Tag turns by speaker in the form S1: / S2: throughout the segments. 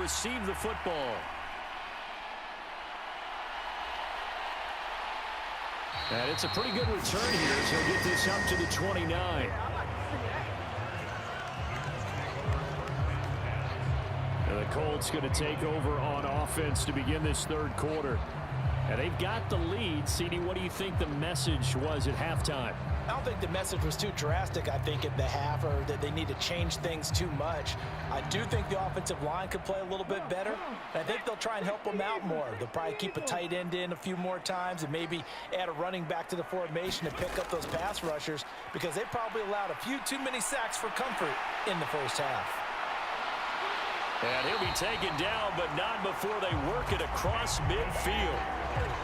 S1: receive the football. And it's a pretty good return here as he'll get this up to the 29. And the Colts going to take over on offense to begin this third quarter. And they've got the lead. CD, what do you think the message was at halftime?
S2: I don't think the message was too drastic, I think, at the half, or that they need to change things too much. I do think the offensive line could play a little bit better. I think they'll try and help them out more. They'll probably keep a tight end in a few more times and maybe add a running back to the formation to pick up those pass rushers, because they probably allowed a few too many sacks for comfort in the first half.
S1: And he'll be taken down, but not before they work it across midfield.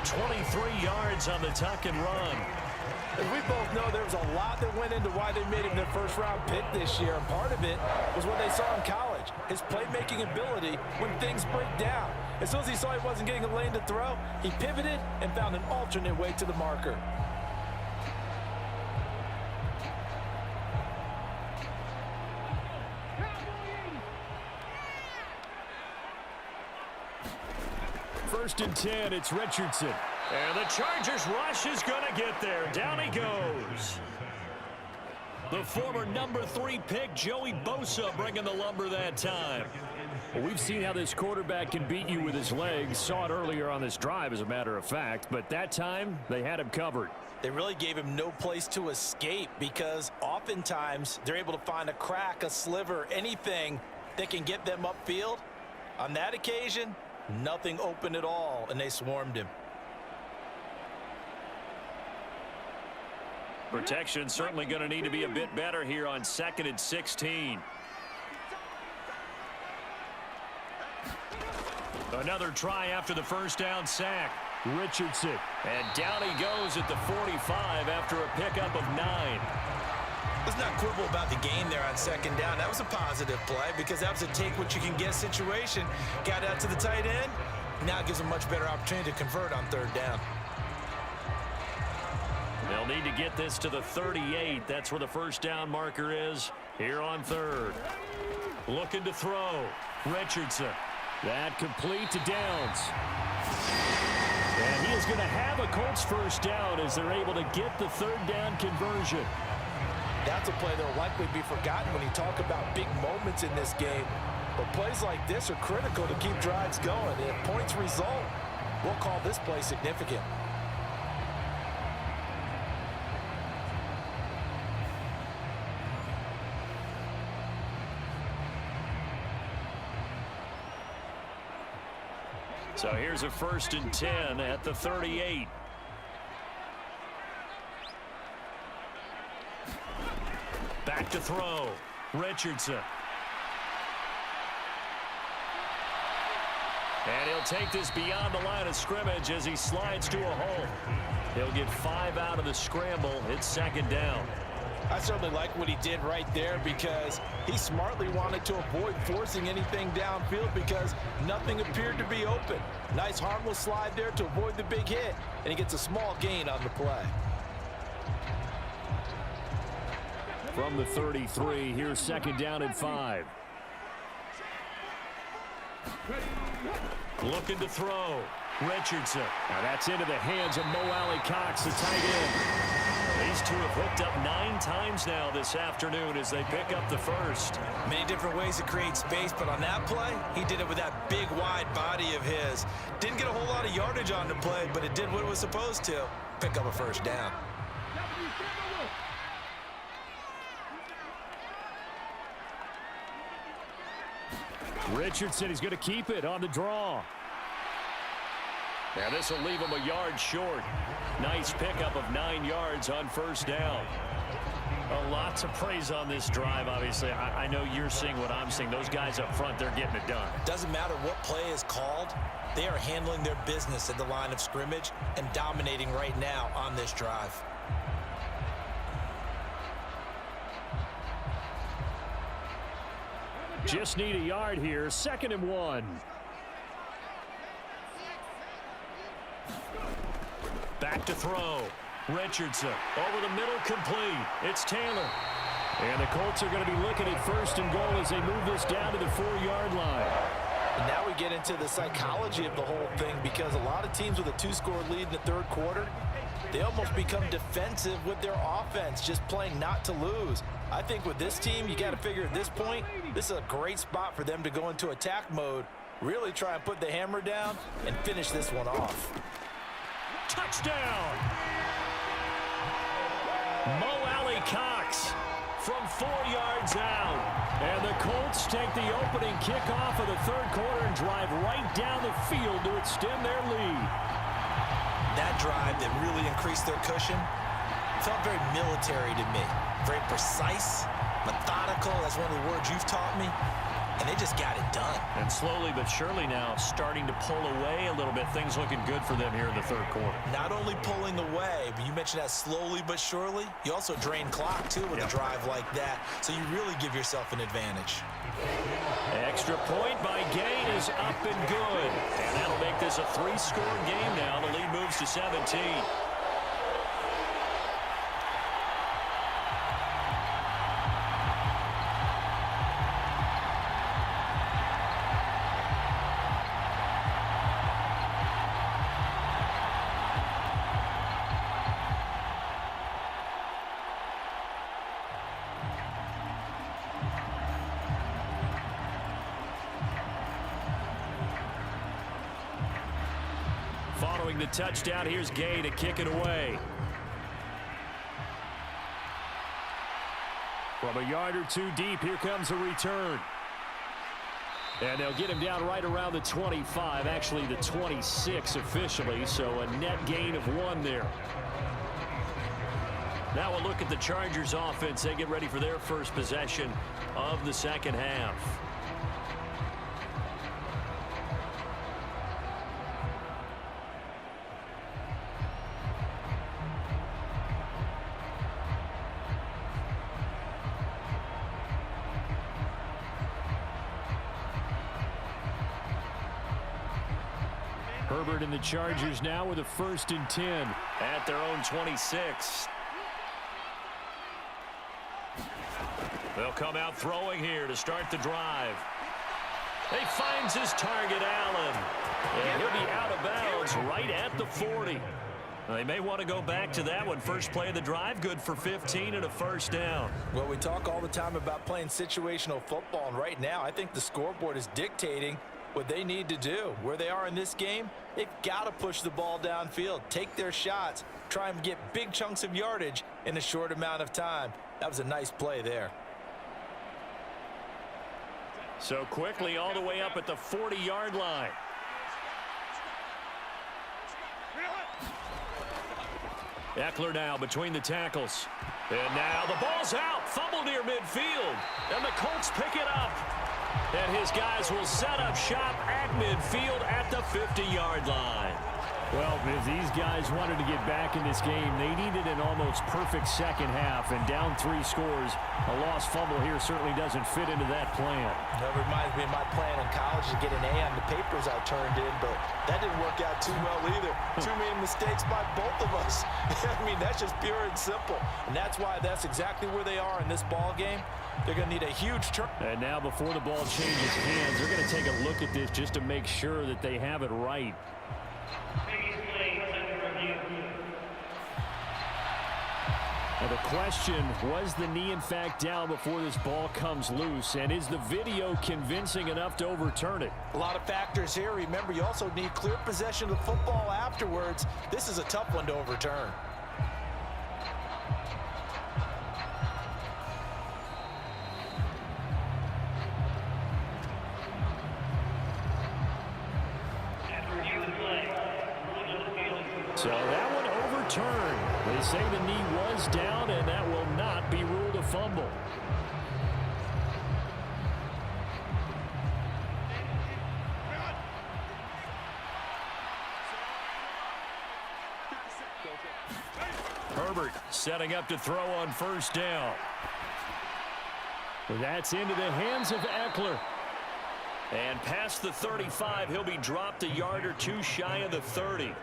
S1: 23 yards on the tuck and run.
S2: As we both know, there was a lot that went into why they made him their first-round pick this year, and part of it was what they saw in college, his playmaking ability when things break down. As soon as he saw he wasn't getting a lane to throw, he pivoted and found an alternate way to the marker.
S1: First and 10, it's Richardson. And the Chargers rush is going to get there. Down he goes. The former number 3 pick, Joey Bosa, bringing the lumber that time. Well, we've seen how this quarterback can beat you with his legs. Saw it earlier on this drive, as a matter of fact. But that time, they had him covered.
S2: They really gave him no place to escape, because oftentimes they're able to find a crack, a sliver, anything that can get them upfield. On that occasion, nothing open at all, and they swarmed him.
S1: Protection certainly going to need to be a bit better here on 2nd and 16. Another try after the first down sack. Richardson. And down he goes at the 45 after a pickup of 9.
S2: Let's not quibble about the gain there on 2nd down. That was a positive play, because that was a take-what-you-can-get situation. Got out to the tight end. Now it gives them much better opportunity to convert on 3rd down.
S1: They'll need to get this to the 38. That's where the first down marker is here on 3rd. Looking to throw. Richardson. That complete to Downs. And he is going to have a Colts first down as they're able to get the 3rd down conversion.
S2: That's a play that will likely be forgotten when you talk about big moments in this game. But plays like this are critical to keep drives going. And if points result, we'll call this play significant.
S1: So here's a 1st and 10 at the 38. Back to throw. Richardson. And he'll take this beyond the line of scrimmage as he slides to a hole. He'll get 5 out of the scramble. It's 2nd down.
S2: I certainly like what he did right there, because he smartly wanted to avoid forcing anything downfield because nothing appeared to be open. Nice harmless slide there to avoid the big hit, and he gets a small gain on the play.
S1: From the 33, here's 2nd down and 5. Looking to throw. Richardson. Now that's into the hands of Mo Alley-Cox, the tight end. These two have hooked up 9 times now this afternoon as they pick up the first.
S2: Many different ways to create space, but on that play, he did it with that big, wide body of his. Didn't get a whole lot of yardage on the play, but it did what it was supposed to. Pick up a first down.
S1: Richardson is going to keep it on the draw. Now this will leave him a yard short. Nice pickup of 9 yards on 1st down. A lot to praise on this drive, obviously. I know you're seeing what I'm seeing. Those guys up front, they're getting it done.
S2: Doesn't matter what play is called. They are handling their business at the line of scrimmage and dominating right now on this drive.
S1: Just need a yard here. 2nd and 1. Back to throw. Richardson over the middle, complete. It's Taylor. And the Colts are going to be looking at 1st and goal as they move this down to the 4-yard line.
S2: And now we get into the psychology of the whole thing, because a lot of teams with a 2-score lead in the third quarter, they almost become defensive with their offense, just playing not to lose. I think with this team, you got to figure at this point, this is a great spot for them to go into attack mode, really try and put the hammer down and finish this one off.
S1: Touchdown! Mo Alley Cox from 4 yards out. And the Colts take the opening kickoff of the third quarter and drive right down the field to extend their lead.
S2: That drive that really increased their cushion felt very military to me. Very precise, methodical. That's one of the words you've taught me. And they just got it done.
S1: And slowly but surely now starting to pull away a little bit. Things looking good for them here in the third quarter.
S2: Not only pulling away, but you mentioned that slowly but surely. You also drain clock, too, with a drive like that. So you really give yourself an advantage.
S1: Extra point by Gain is up and good. And that'll make this a 3-score game now. The lead moves to 17. Following the touchdown, here's Gay to kick it away. From a yard or two deep, here comes a return. And they'll get him down right around the 25, actually the 26 officially, so a net gain of 1 there. Now we'll look at the Chargers offense. They get ready for their first possession of the second half. Herbert and the Chargers now with a 1st and 10 at their own 26. They'll come out throwing here to start the drive. He finds his target, Allen. And he'll be out of bounds right at the 40. They may want to go back to that one. First play of the drive, good for 15 and a 1st down.
S2: Well, we talk all the time about playing situational football, and right now I think the scoreboard is dictating what they need to do. Where they are in this game, they've got to push the ball downfield, take their shots, try and get big chunks of yardage in a short amount of time. That was a nice play there.
S1: So quickly all the way up at the 40-yard line. Eckler now between the tackles. And now the ball's out. Fumble near midfield. And the Colts pick it up. And his guys will set up shop at midfield at the 50-yard line. Well, if these guys wanted to get back in this game, they needed an almost perfect second half. And down 3 scores, a lost fumble here certainly doesn't fit into that plan.
S2: That reminds me of my plan in college to get an A on the papers I turned in, but that didn't work out too well either. Too many mistakes by both of us. I mean, that's just pure and simple. And that's why that's exactly where they are in this ball game. They're going to need a huge turn.
S1: And now before the ball changes hands, they're going to take a look at this just to make sure that they have it right. Now the question, was the knee in fact down before this ball comes loose? And is the video convincing enough to overturn it?
S2: A lot of factors here. Remember, you also need clear possession of the football afterwards. This is a tough one to overturn.
S1: So that one overturned. They say the knee was down, and that will not be ruled a fumble. Herbert setting up to throw on 1st down. That's into the hands of Eckler. And past the 35, he'll be dropped a yard or 2 shy of the 30.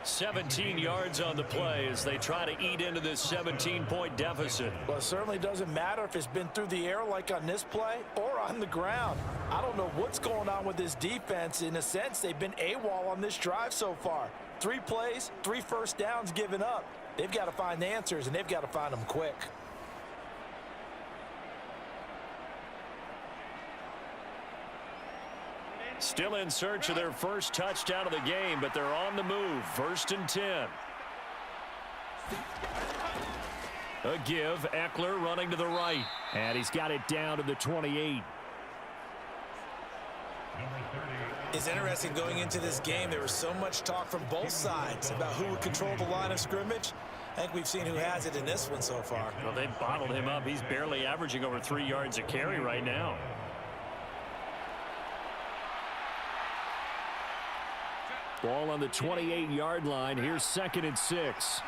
S1: 17 yards on the play as they try to eat into this 17-point deficit.
S2: Well, it certainly doesn't matter if it's been through the air like on this play or on the ground. I don't know what's going on with this defense. In a sense, they've been AWOL on this drive so far. 3 plays, 3 first downs given up. They've got to find answers, and they've got to find them quick.
S1: Still in search of their first touchdown of the game, but they're on the move. 1st and 10. A give. Eckler running to the right. And he's got it down to the 28.
S2: It's interesting going into this game. There was so much talk from both sides about who would control the line of scrimmage. I think we've seen who has it in this one so far.
S1: Well, they've bottled him up. He's barely averaging over 3 yards a carry right now. Ball on the 28-yard line. Here's 2nd and 6.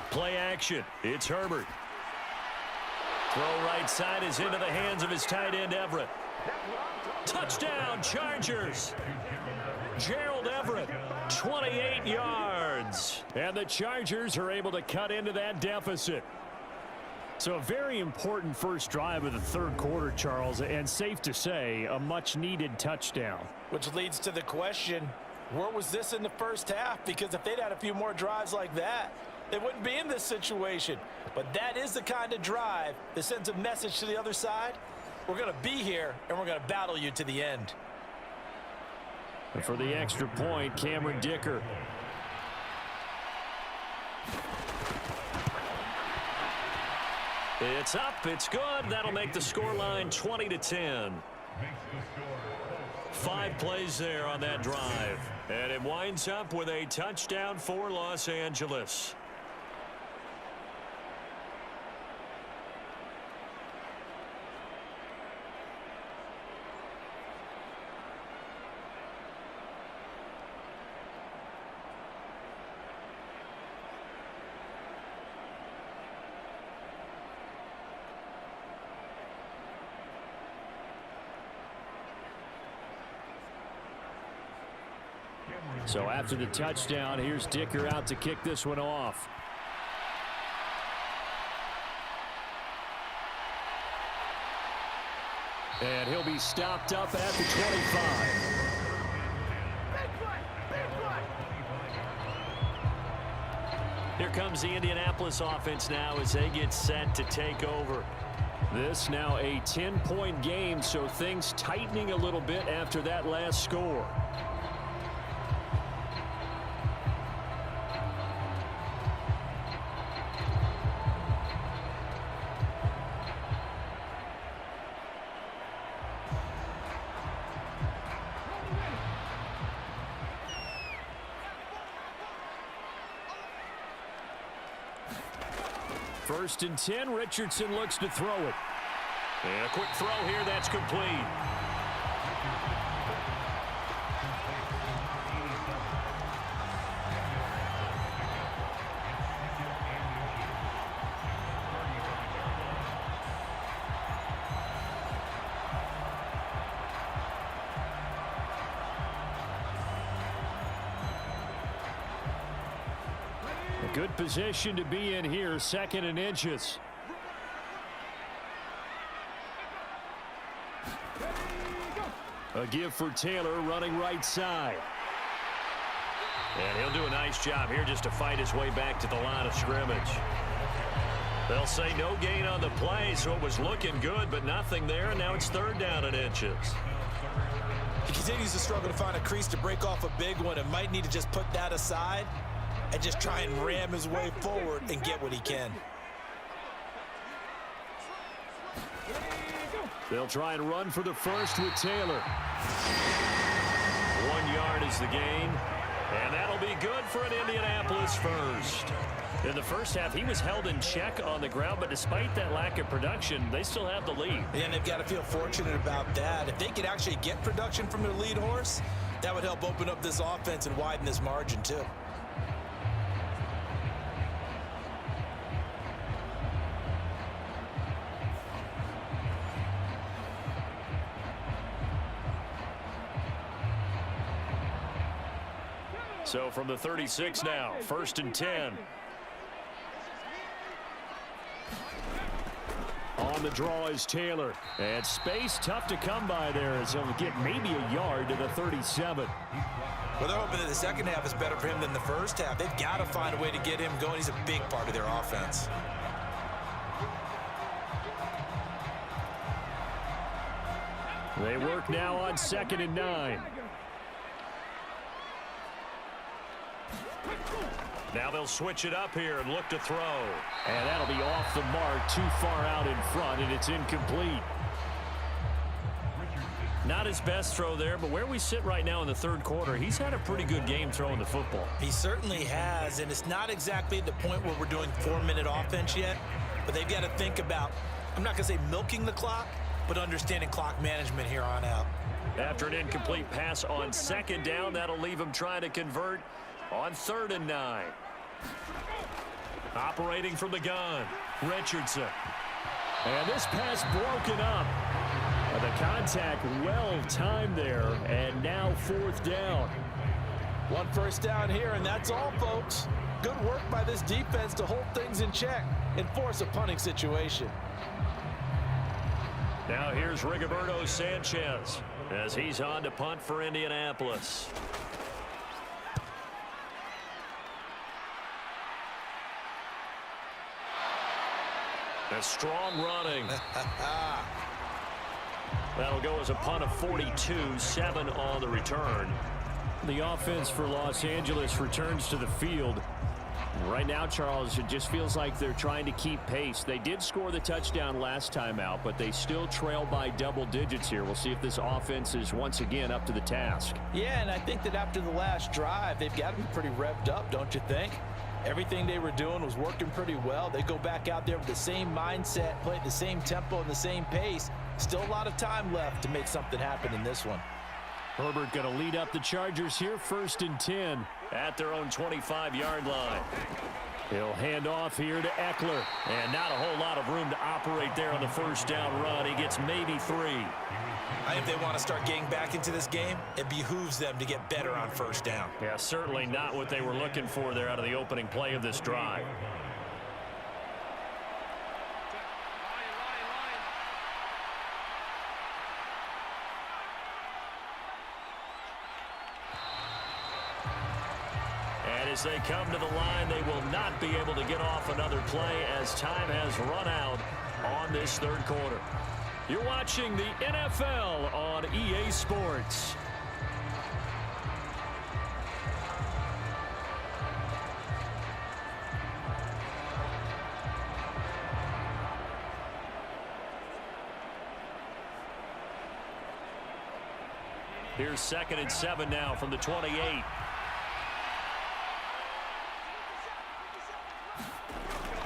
S1: Play action. It's Herbert. Throw right side is into the hands of his tight end, Everett. Touchdown, Chargers. Gerald Everett, 28 yards. And the Chargers are able to cut into that deficit. So a very important first drive of the 3rd quarter, Charles, and safe to say, a much-needed touchdown.
S2: Which leads to the question, where was this in the first half? Because if they'd had a few more drives like that, they wouldn't be in this situation. But that is the kind of drive that sends a message to the other side. We're going to be here, and we're going to battle you to the end.
S1: And for the extra point, Cameron Dicker. It's up, it's good. That'll make the scoreline 20-10. 5 plays there on that drive. And it winds up with a touchdown for Los Angeles. So after the touchdown, here's Dicker out to kick this one off. And he'll be stopped up at the 25. Here comes the Indianapolis offense now as they get set to take over. This now a 10-point game, so things tightening a little bit after that last score. First and 10, Richardson looks to throw it. And a quick throw here, that's complete. A good position to be in here, 2nd and inches. A give for Taylor running right side. And he'll do a nice job here just to fight his way back to the line of scrimmage. They'll say no gain on the play, so it was looking good, but nothing there, and now it's 3rd down and inches.
S2: He continues to struggle to find a crease to break off a big one and might need to just put that aside and just try and ram his way forward and get what he can.
S1: They'll try and run for the first with Taylor. 1 yard is the gain, and that'll be good for an Indianapolis first. In the first half, he was held in check on the ground, but despite that lack of production, they still have the lead.
S2: And they've got to feel fortunate about that. If they could actually get production from their lead horse, that would help open up this offense and widen this margin too.
S1: So from the 36 now, 1st and 10. On the draw is Taylor. And space tough to come by there as he'll get maybe a yard to the 37.
S2: Well, they're hoping that the second half is better for him than the first half. They've got to find a way to get him going. He's a big part of their offense.
S1: They work now on 2nd and 9. Now they'll switch it up here and look to throw. And that'll be off the mark, too far out in front, and it's incomplete. Not his best throw there, but where we sit right now in the 3rd quarter, he's had a pretty good game throwing the football.
S2: He certainly has, and it's not exactly at the point where we're doing 4-minute offense yet, but they've got to think about, I'm not going to say milking the clock, but understanding clock management here on out.
S1: After an incomplete pass on 2nd down, that'll leave him trying to convert on 3rd and 9. Operating from the gun, Richardson. And this pass broken up. The contact well timed there, and now 4th down.
S2: 1 first down here, and that's all, folks. Good work by this defense to hold things in check and force a punting situation.
S1: Now here's Rigoberto Sanchez as he's on to punt for Indianapolis. A strong running. That'll go as a punt of 42, 7 on the return. The offense for Los Angeles returns to the field. Right now, Charles, it just feels like they're trying to keep pace. They did score the touchdown last time out, but they still trail by double digits here. We'll see if this offense is once again up to the task.
S2: Yeah, and I think that after the last drive, they've got to be pretty revved up, don't you think? Everything they were doing was working pretty well. They go back out there with the same mindset, play at the same tempo and the same pace. Still a lot of time left to make something happen in this one.
S1: Herbert going to lead up the Chargers here, 1st and 10 at their own 25-yard line. He'll hand off here to Eckler, and not a whole lot of room to operate there on the 1st down run. He gets maybe 3.
S2: If they want to start getting back into this game, it behooves them to get better on 1st down.
S1: Yeah, certainly not what they were looking for there out of the opening play of this drive. And as they come to the line, they will not be able to get off another play as time has run out on this 3rd quarter. You're watching the NFL on EA Sports. Here's 2nd and 7 now from the 28.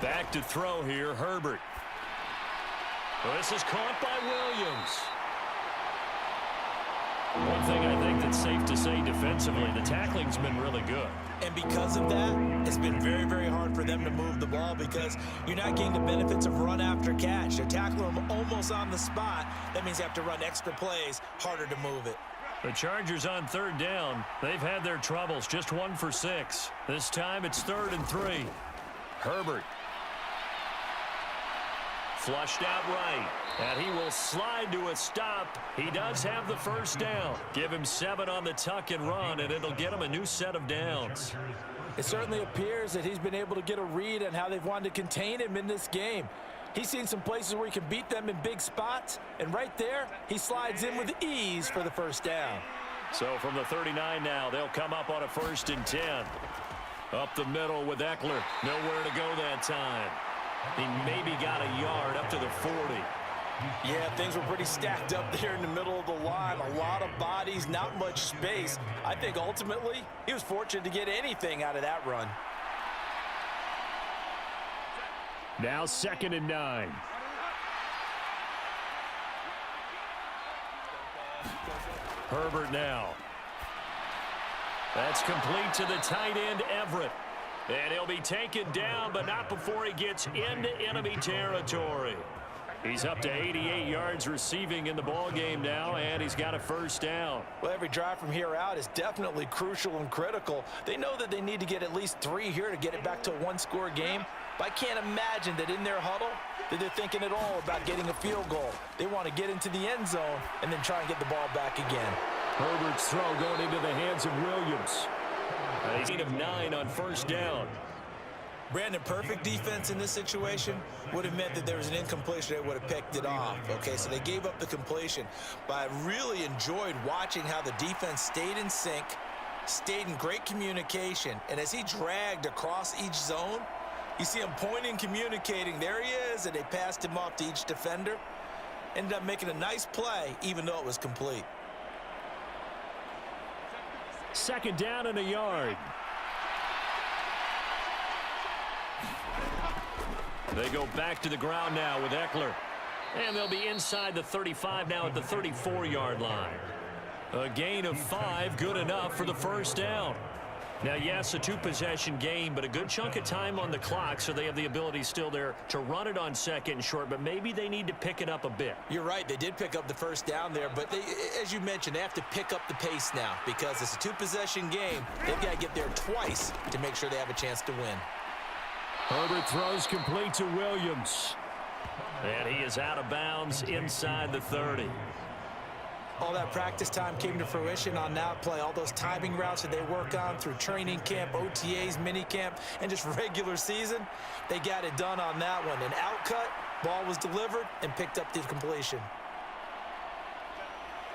S1: Back to throw here, Herbert. Well, this is caught by Williams. One thing I think that's safe to say defensively, the tackling's been really good.
S2: And because of that, it's been very, very hard for them to move the ball because you're not getting the benefits of run after catch. They're tackling them almost on the spot. That means you have to run extra plays, harder to move it.
S1: The Chargers on 3rd down. They've had their troubles, just 1 for 6. This time it's 3rd and 3. Herbert. Flushed out right, and he will slide to a stop. He does have the 1st down. Give him 7 on the tuck and run, and it'll get him a new set of downs.
S2: It certainly appears that he's been able to get a read on how they've wanted to contain him in this game. He's seen some places where he can beat them in big spots, and right there, he slides in with ease for the 1st down.
S1: So from the 39 now, they'll come up on a 1st and 10. Up the middle with Eckler. Nowhere to go that time. He maybe got a yard up to the 40.
S2: Yeah, things were pretty stacked up there in the middle of the line. A lot of bodies, not much space. I think ultimately he was fortunate to get anything out of that run.
S1: Now 2nd and 9. Herbert now. That's complete to the tight end, Everett. And he'll be taken down, but not before he gets into enemy territory. He's up to 88 yards receiving in the ball game now, and he's got a first down.
S2: Well, every drive from here out is definitely crucial and critical. They know that they need to get at least 3 here to get it back to a one-score game. But I can't imagine that in their huddle that they're thinking at all about getting a field goal. They want to get into the end zone and then try and get the ball back again.
S1: Herbert's throw going into the hands of Williams. He's 8 of 9 on first down.
S2: Brandon, perfect defense in this situation would have meant that there was an incompletion that would have picked it off. Okay, so they gave up the completion. But I really enjoyed watching how the defense stayed in sync, stayed in great communication, and as he dragged across each zone, you see him pointing, communicating. There he is, and they passed him off to each defender. Ended up making a nice play, even though it was complete.
S1: Second down and a yard. They go back to the ground now with Eckler. And they'll be inside the 35 now at the 34-yard line. A gain of 5, good enough for the first down. Now, yes, a 2-possession game, but a good chunk of time on the clock, so they have the ability still there to run it on second and short, but maybe they need to pick it up a bit.
S2: You're right. They did pick up the first down there, but as you mentioned, they have to pick up the pace now because it's a 2-possession game. They've got to get there twice to make sure they have a chance to win.
S1: Herbert throws complete to Williams. And he is out of bounds inside the 30.
S2: All that practice time came to fruition on that play. All those timing routes that they work on through training camp, OTAs, minicamp, and just regular season, they got it done on that one. An outcut, ball was delivered, and picked up the completion.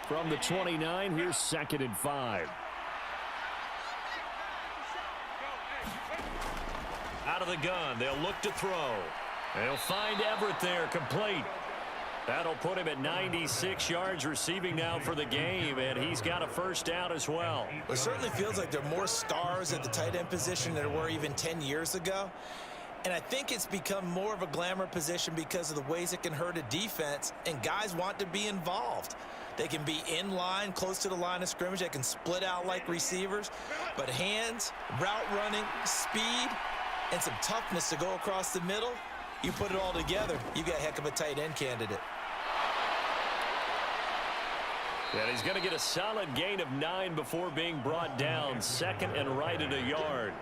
S1: From the 29, here's 2nd and 5. Out of the gun, they'll look to throw. They'll find Everett there, complete. That'll put him at 96 yards receiving now for the game, and he's got a first down as well.
S2: It certainly feels like there are more stars at the tight end position than there were even 10 years ago. And I think it's become more of a glamour position because of the ways it can hurt a defense, and guys want to be involved. They can be in line, close to the line of scrimmage. They can split out like receivers. But hands, route running, speed, and some toughness to go across the middle, you put it all together, you got a heck of a tight end candidate.
S1: And he's going to get a solid gain of 9 before being brought down. 2nd and right at a yard.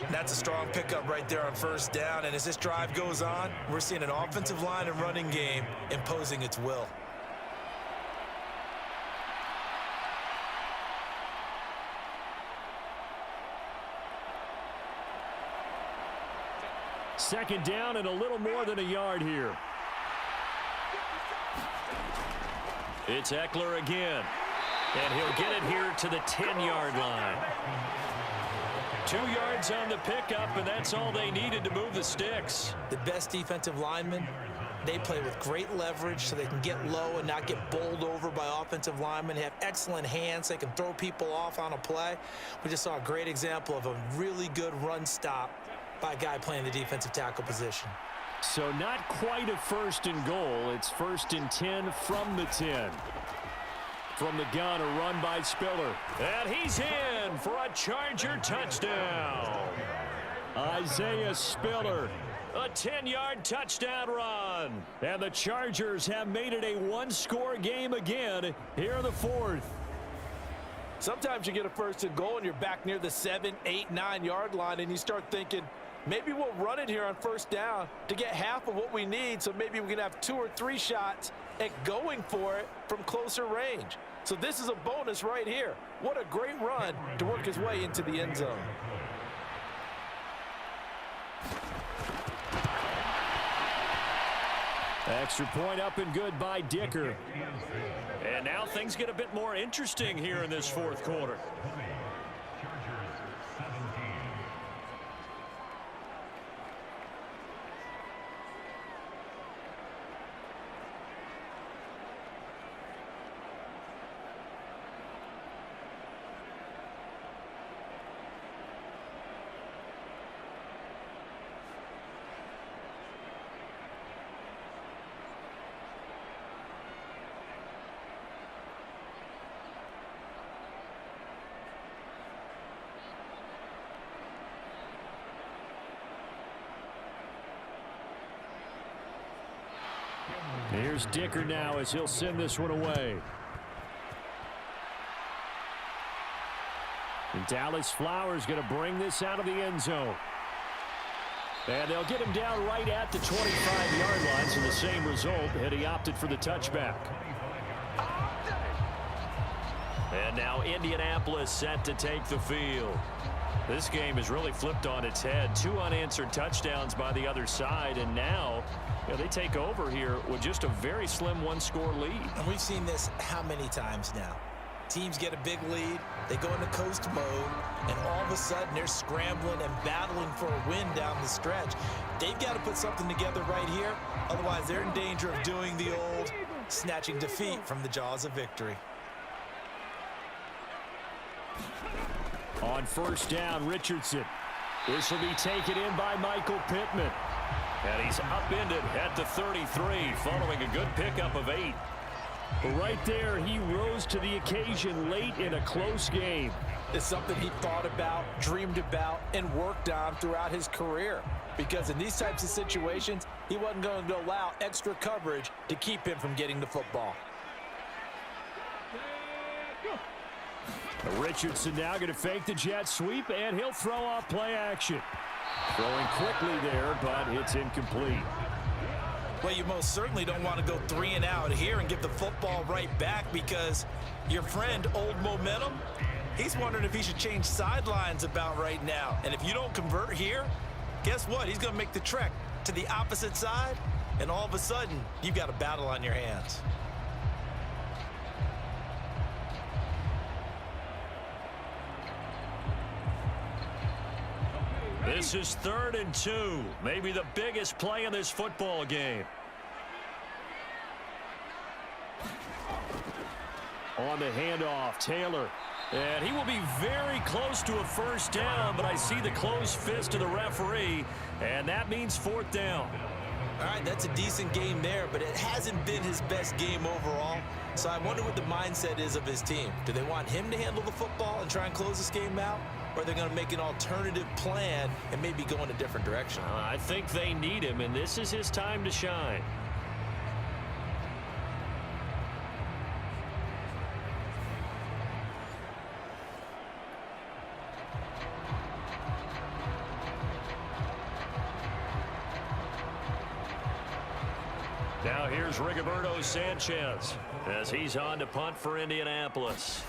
S2: That's a strong pickup right there on first down. And as this drive goes on, we're seeing an offensive line and running game imposing its will.
S1: Second down and a little more than a yard here. It's Eckler again. And he'll get it here to the 10-yard line. 2 yards on the pickup, and that's all they needed to move the sticks.
S2: The best defensive linemen, they play with great leverage so they can get low and not get bowled over by offensive linemen. They have excellent hands. They can throw people off on a play. We just saw a great example of a really good run stop by a guy playing the defensive tackle position.
S1: So not quite a 1st and goal. It's 1st and 10 from the 10. From the gun, a run by Spiller. And he's in for a Charger touchdown. Isaiah Spiller, a 10-yard touchdown run. And the Chargers have made it a one-score game again here in the 4th.
S2: Sometimes you get a 1st and goal and you're back near the 7, 8, 9-yard line and you start thinking, maybe we'll run it here on first down to get half of what we need, so maybe we can have 2 or 3 shots at going for it from closer range. So this is a bonus right here. What a great run to work his way into the end zone.
S1: Extra point up and good by Dicker. And now things get a bit more interesting here in this 4th quarter. Here's Dicker now as he'll send this one away. And Dallas Flowers going to bring this out of the end zone. And they'll get him down right at the 25-yard line, so the same result, and he opted for the touchback. And now Indianapolis set to take the field. This game is really flipped on its head. 2 unanswered touchdowns by the other side, and now they take over here with just a very slim one-score lead.
S2: And we've seen this how many times now? Teams get a big lead, they go into coast mode, and all of a sudden they're scrambling and battling for a win down the stretch. They've got to put something together right here, otherwise they're in danger of doing the old snatching defeat from the jaws of victory.
S1: On first down, Richardson. This will be taken in by Michael Pittman. And he's upended at the 33, following a good pickup of 8. But right there, he rose to the occasion late in a close game.
S2: It's something he thought about, dreamed about, and worked on throughout his career. Because in these types of situations, he wasn't going to allow extra coverage to keep him from getting the football.
S1: Richardson now going to fake the jet sweep, and he'll throw off play action. Throwing quickly there, but it's incomplete.
S2: Well, you most certainly don't want to go 3 and out here and give the football right back, because your friend, Old Momentum, he's wondering if he should change sidelines about right now. And if you don't convert here, guess what? He's going to make the trek to the opposite side, and all of a sudden, you've got a battle on your hands.
S1: This is 3rd and 2, maybe the biggest play in this football game. On the handoff, Taylor. And he will be very close to a first down, but I see the closed fist of the referee, and that means 4th down.
S2: All right, that's a decent game there, but it hasn't been his best game overall. So I wonder what the mindset is of his team. Do they want him to handle the football and try and close this game out? Or are they going to make an alternative plan and maybe go in a different direction?
S1: I think they need him, and this is his time to shine. Now here's Rigoberto Sanchez as he's on to punt for Indianapolis.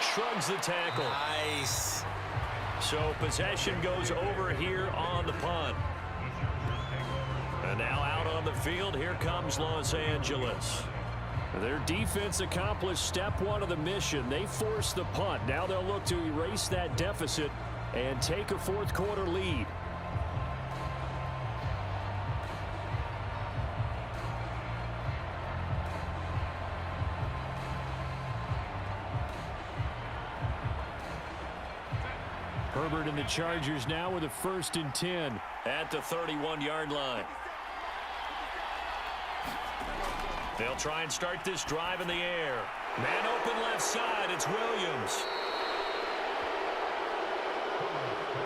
S1: Shrugs the tackle.
S2: Nice.
S1: So possession goes over here on the punt. And now out on the field, here comes Los Angeles. Their defense accomplished step 1 of the mission. They forced the punt. Now they'll look to erase that deficit and take a 4th quarter lead. Herbert and the Chargers now with a 1st and 10 at the 31-yard line. They'll try and start this drive in the air. Man open left side, it's Williams.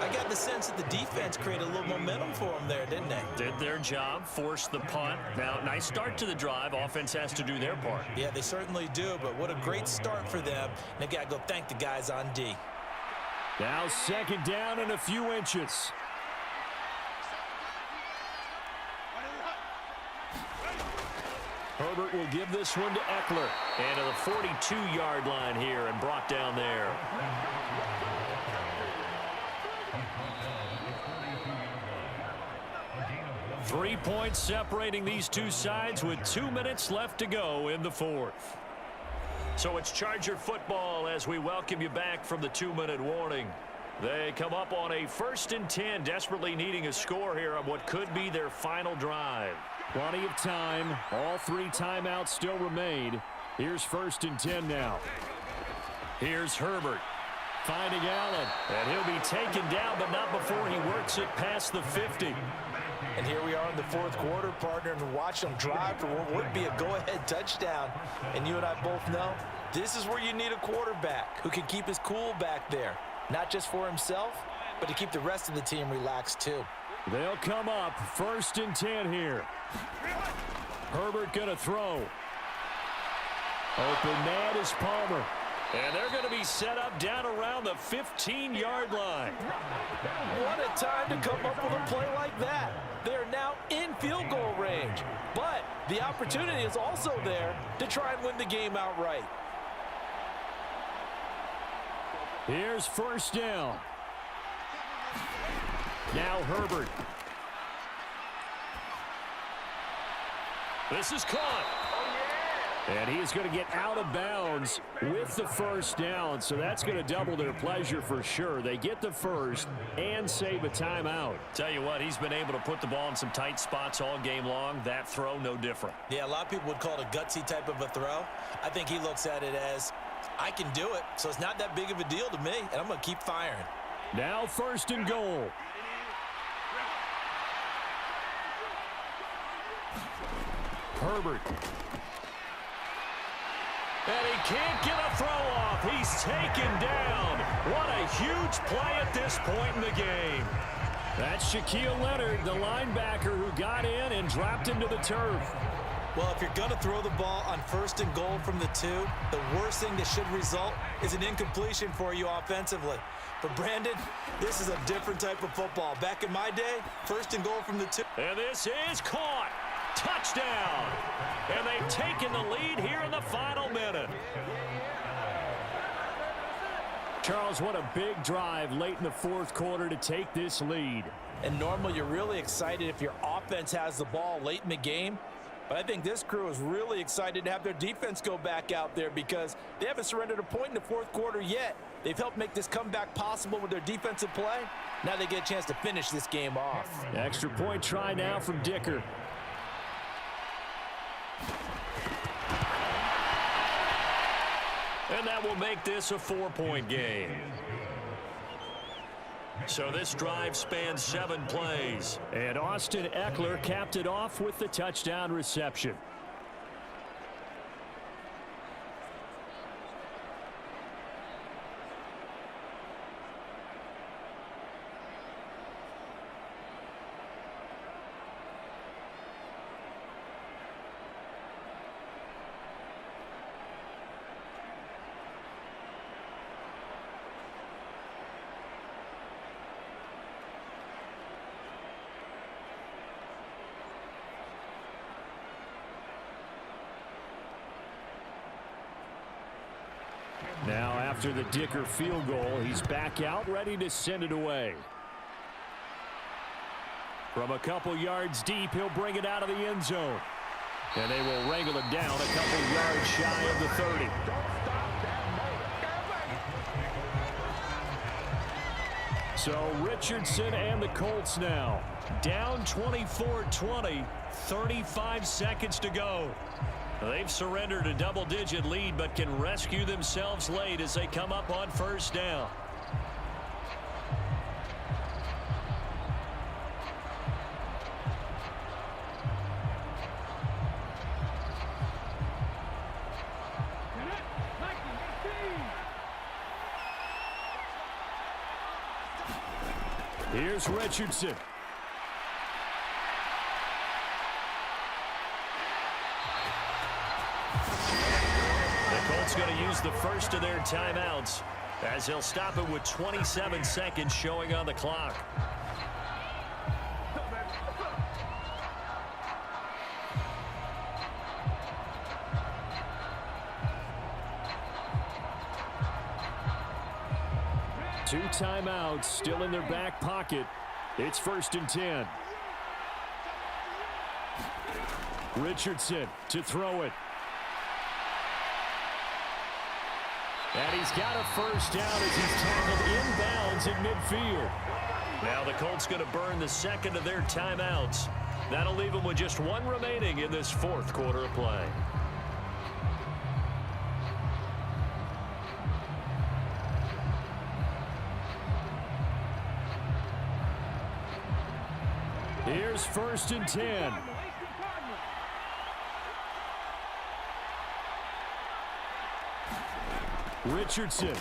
S2: I got the sense that the defense created a little momentum for them there, didn't they?
S1: Did their job, forced the punt. Now, nice start to the drive. Offense has to do their part.
S2: Yeah, they certainly do, but what a great start for them. They got to go thank the guys on D.
S1: Now 2nd down and a few inches. Herbert will give this one to Eckler. And to the 42-yard line here and brought down there. Three points separating these two sides with 2 minutes left to go in the 4th. So it's Charger football as we welcome you back from the 2-minute warning. They come up on a 1st and 10, desperately needing a score here on what could be their final drive. Plenty of time. All 3 timeouts still remain. Here's 1st and 10 now. Here's Herbert finding Allen. And he'll be taken down, but not before he works it past the 50.
S2: And here we are in the 4th quarter, partner, and watch them drive for what would be a go-ahead touchdown. And you and I both know this is where you need a quarterback who can keep his cool back there, not just for himself, but to keep the rest of the team relaxed too.
S1: They'll come up 1st and 10 here. Herbert going to throw. Open man is Palmer. And they're going to be set up down around the 15-yard line.
S2: What a time to come up with a play like that. They're now in field goal range. But the opportunity is also there to try and win the game outright.
S1: Here's 1st down. Now Herbert. This is caught. And he is going to get out of bounds with the 1st down. So that's going to double their pleasure for sure. They get the 1st and save a timeout.
S3: Tell you what, he's been able to put the ball in some tight spots all game long. That throw, no different.
S2: Yeah, a lot of people would call it a gutsy type of a throw. I think he looks at it as, I can do it, so it's not that big of a deal to me, and I'm going to keep firing.
S1: Now 1st and goal. Herbert. And he can't get a throw off. He's taken down. What a huge play at this point in the game. That's Shaquille Leonard, the linebacker who got in and dropped him to the turf.
S2: Well, if you're going to throw the ball on 1st and goal from the 2, the worst thing that should result is an incompletion for you offensively. But, Brandon, this is a different type of football. Back in my day, 1st and goal from the 2.
S1: And this is caught. Touchdown. And they've taken the lead here in the final minute. Charles, what a big drive late in the 4th quarter to take this lead.
S2: And normally you're really excited if your offense has the ball late in the game. But I think this crew is really excited to have their defense go back out there because they haven't surrendered a point in the 4th quarter yet. They've helped make this comeback possible with their defensive play. Now they get a chance to finish this game off.
S1: Extra point try now from Dicker. And that will make this a 4-point game. So this drive spans 7 plays. And Austin Eckler capped it off with the touchdown reception. Now after the Dicker field goal, he's back out ready to send it away. From a couple yards deep, he'll bring it out of the end zone. And they will wrangle him down a couple yards shy of the 30. So Richardson and the Colts now down 24-20, 35 seconds to go. They've surrendered a double-digit lead, but can rescue themselves late as they come up on 1st down. Here's Richardson. Colts going to use the first of their timeouts as he'll stop it with 27 seconds showing on the clock. Two timeouts still in their back pocket. It's 1st and 10. Richardson to throw it. And he's got a 1st down as he's tackled inbounds in midfield. Now the Colts going to burn the second of their timeouts. That'll leave them with just 1 remaining in this 4th quarter of play. Here's 1st and 10. Richardson.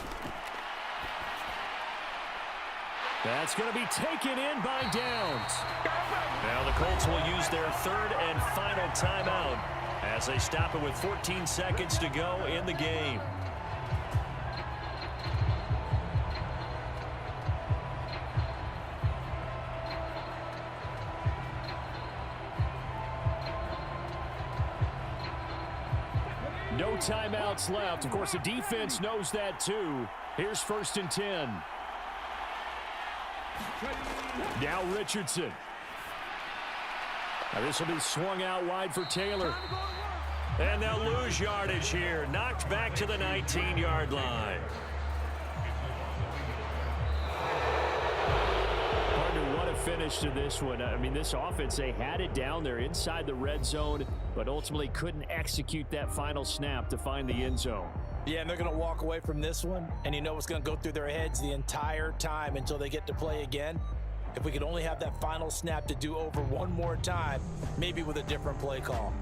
S1: That's going to be taken in by Downs.
S3: Now the Colts will use their third and final timeout as they stop it with 14 seconds to go in the game.
S1: No timeouts left. Of course, the defense knows that too. Here's 1st and 10. Now Richardson. Now this will be swung out wide for Taylor.
S3: And they'll lose yardage here. Knocked back to the 19-yard line.
S1: Partner, what a finish to this one. I mean, this offense, they had it down there inside the red zone, but ultimately couldn't execute that final snap to find the end zone.
S2: Yeah, and they're going to walk away from this one, and you know what's going to go through their heads the entire time until they get to play again. If we could only have that final snap to do over one more time, maybe with a different play call.